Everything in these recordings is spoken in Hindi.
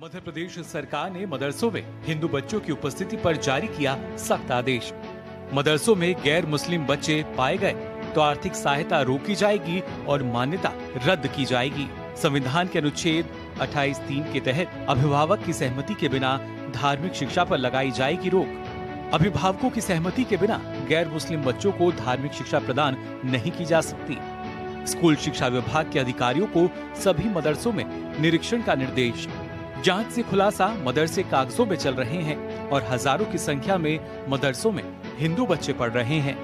मध्य प्रदेश सरकार ने मदरसों में हिंदू बच्चों की उपस्थिति पर जारी किया सख्त आदेश। मदरसों में गैर मुस्लिम बच्चे पाए गए तो आर्थिक सहायता रोकी जाएगी और मान्यता रद्द की जाएगी। संविधान के अनुच्छेद 28(3) के तहत अभिभावक की सहमति के बिना धार्मिक शिक्षा पर लगाई जाएगी रोक। अभिभावकों की सहमति के बिना गैर मुस्लिम बच्चों को धार्मिक शिक्षा प्रदान नहीं की जा सकती। स्कूल शिक्षा विभाग के अधिकारियों को सभी मदरसों में निरीक्षण का निर्देश। जांच से खुलासा, मदरसे कागजों में चल रहे हैं और हजारों की संख्या में मदरसों में हिंदू बच्चे पढ़ रहे हैं।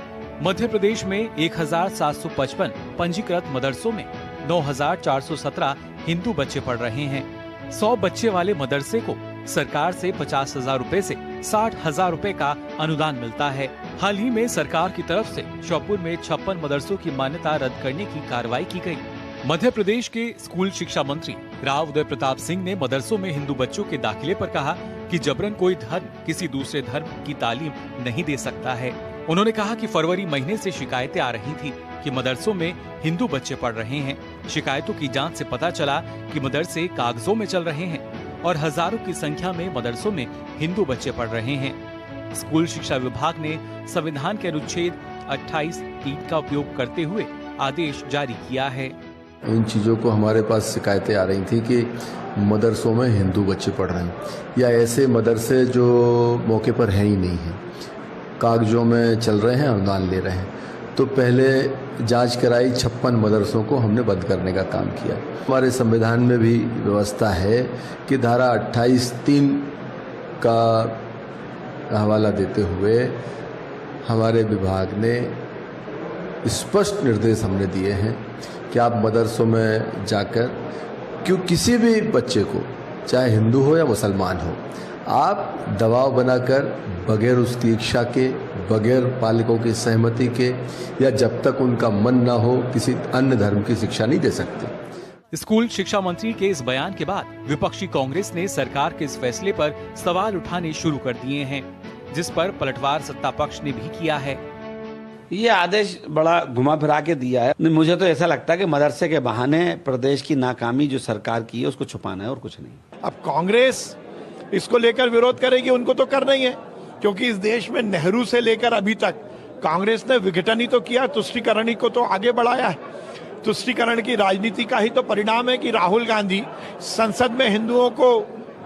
मध्य प्रदेश में 1755 पंजीकृत मदरसों में 9417 हिंदू बच्चे पढ़ रहे हैं। 100 बच्चे वाले मदरसे को सरकार से 50,000 रूपए से 60,000 रूपए का अनुदान मिलता है। हाल ही में सरकार की तरफ से श्योपुर में 56 मदरसों की मान्यता रद्द करने की कार्रवाई की गई। मध्य प्रदेश के स्कूल शिक्षा मंत्री राव उदय प्रताप सिंह ने मदरसों में हिंदू बच्चों के दाखिले पर कहा कि जबरन कोई धर्म किसी दूसरे धर्म की तालीम नहीं दे सकता है। उन्होंने कहा कि फरवरी महीने से शिकायतें आ रही थी कि मदरसों में हिंदू बच्चे पढ़ रहे हैं। शिकायतों की जांच से पता चला कि मदरसे कागजों में चल रहे हैं और हजारों की संख्या में मदरसों में हिंदू बच्चे पढ़ रहे हैं। स्कूल शिक्षा विभाग ने संविधान के अनुच्छेद 28(3) का उपयोग करते हुए आदेश जारी किया है। इन चीज़ों को हमारे पास शिकायतें आ रही थी कि मदरसों में हिंदू बच्चे पढ़ रहे हैं या ऐसे मदरसे जो मौके पर हैं ही नहीं हैं, कागजों में चल रहे हैं, अनुदान ले रहे हैं। तो पहले जांच कराई, 56 मदरसों को हमने बंद करने का काम किया। हमारे संविधान में भी व्यवस्था है कि धारा 28(3) का हवाला देते हुए हमारे विभाग ने स्पष्ट निर्देश हमने दिए हैं कि आप मदरसों में जाकर किसी भी बच्चे को, चाहे हिंदू हो या मुसलमान हो, आप दबाव बनाकर बगैर उसकी इच्छा के, बगैर पालकों की सहमति के या जब तक उनका मन ना हो किसी अन्य धर्म की शिक्षा नहीं दे सकते। स्कूल शिक्षा मंत्री के इस बयान के बाद विपक्षी कांग्रेस ने सरकार के इस फैसले पर सवाल उठाने शुरू कर दिए हैं, जिस पर पलटवार सत्ता पक्ष ने भी किया है। ये आदेश बड़ा घुमा फिरा के दिया है। मुझे तो ऐसा लगता है कि मदरसे के बहाने प्रदेश की नाकामी जो सरकार की है उसको छुपाना है और कुछ नहीं। अब कांग्रेस इसको लेकर विरोध करेगी, उनको तो करना ही है, क्योंकि इस देश में नेहरू से लेकर अभी तक कांग्रेस ने विघटन ही तो किया, तुष्टीकरण को तो आगे बढ़ाया है। तुष्टीकरण की राजनीति का ही तो परिणाम है कि राहुल गांधी संसद में हिंदुओं को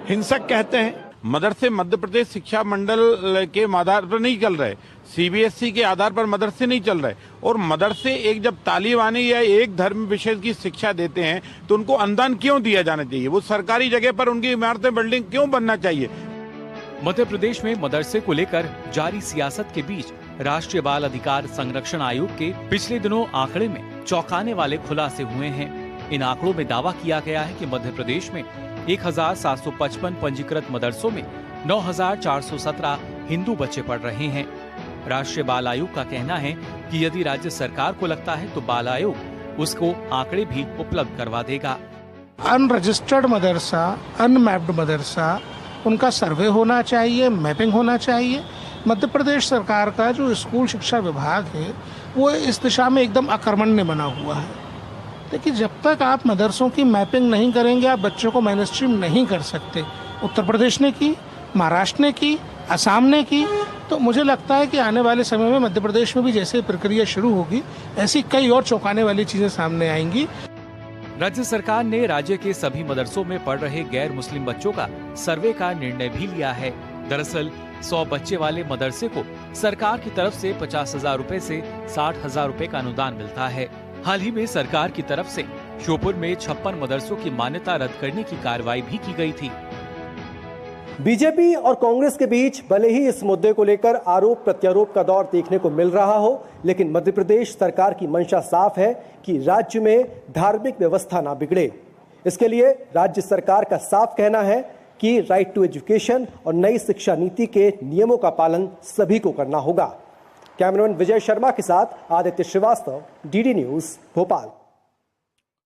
हिंसक कहते हैं। मदरसे मध्य प्रदेश शिक्षा मंडल के आधार पर नहीं चल रहे, सीबीएसई के आधार पर मदरसे नहीं चल रहे। और मदरसे एक जब तालिबानी या एक धर्म विषय की शिक्षा देते हैं तो उनको अनुदान क्यों दिया जाना चाहिए? वो सरकारी जगह पर उनकी इमारतें, बिल्डिंग क्यों बनना चाहिए? मध्य प्रदेश में मदरसे को लेकर जारी सियासत के बीच राष्ट्रीय बाल अधिकार संरक्षण आयोग के पिछले दिनों आंकड़े में चौंकाने वाले खुलासे हुए हैं। इन आंकड़ों में दावा किया गया है कि मध्य प्रदेश में 1755 पंजीकृत मदरसों में 9417 हिंदू बच्चे पढ़ रहे हैं। राष्ट्रीय बाल आयोग का कहना है कि यदि राज्य सरकार को लगता है तो बाल आयोग उसको आंकड़े भी उपलब्ध करवा देगा। अनरजिस्टर्ड मदरसा, अनमैप्ड मदरसा, उनका सर्वे होना चाहिए, मैपिंग होना चाहिए। मध्य प्रदेश सरकार का जो स्कूल शिक्षा विभाग है वो इस दिशा में एकदम अकर्मण्य बना हुआ है। लेकिन जब तक आप मदरसों की मैपिंग नहीं करेंगे, आप बच्चों को मेनस्ट्रीम नहीं कर सकते। उत्तर प्रदेश ने की, महाराष्ट्र ने की, असम ने की, तो मुझे लगता है कि आने वाले समय में मध्य प्रदेश में भी जैसे प्रक्रिया शुरू होगी, ऐसी कई और चौंकाने वाली चीजें सामने आएंगी। राज्य सरकार ने राज्य के सभी मदरसों में पढ़ रहे गैर मुस्लिम बच्चों का सर्वे का निर्णय भी लिया है। दरअसल 100 बच्चे वाले मदरसे को सरकार की तरफ से 50,000 रूपए से 60,000 रूपए का अनुदान मिलता है। हाल ही में सरकार की तरफ से श्योपुर में 56 मदरसों की मान्यता रद्द करने की कार्रवाई भी की गई थी। बीजेपी और कांग्रेस के बीच भले ही इस मुद्दे को लेकर आरोप प्रत्यारोप का दौर देखने को मिल रहा हो, लेकिन मध्य प्रदेश सरकार की मंशा साफ है कि राज्य में धार्मिक व्यवस्था ना बिगड़े। इसके लिए राज्य सरकार का साफ कहना है कि राइट टू एजुकेशन और नई शिक्षा नीति के नियमों का पालन सभी को करना होगा। कैमरामैन विजय शर्मा के साथ आदित्य श्रीवास्तव, डीडी न्यूज, भोपाल।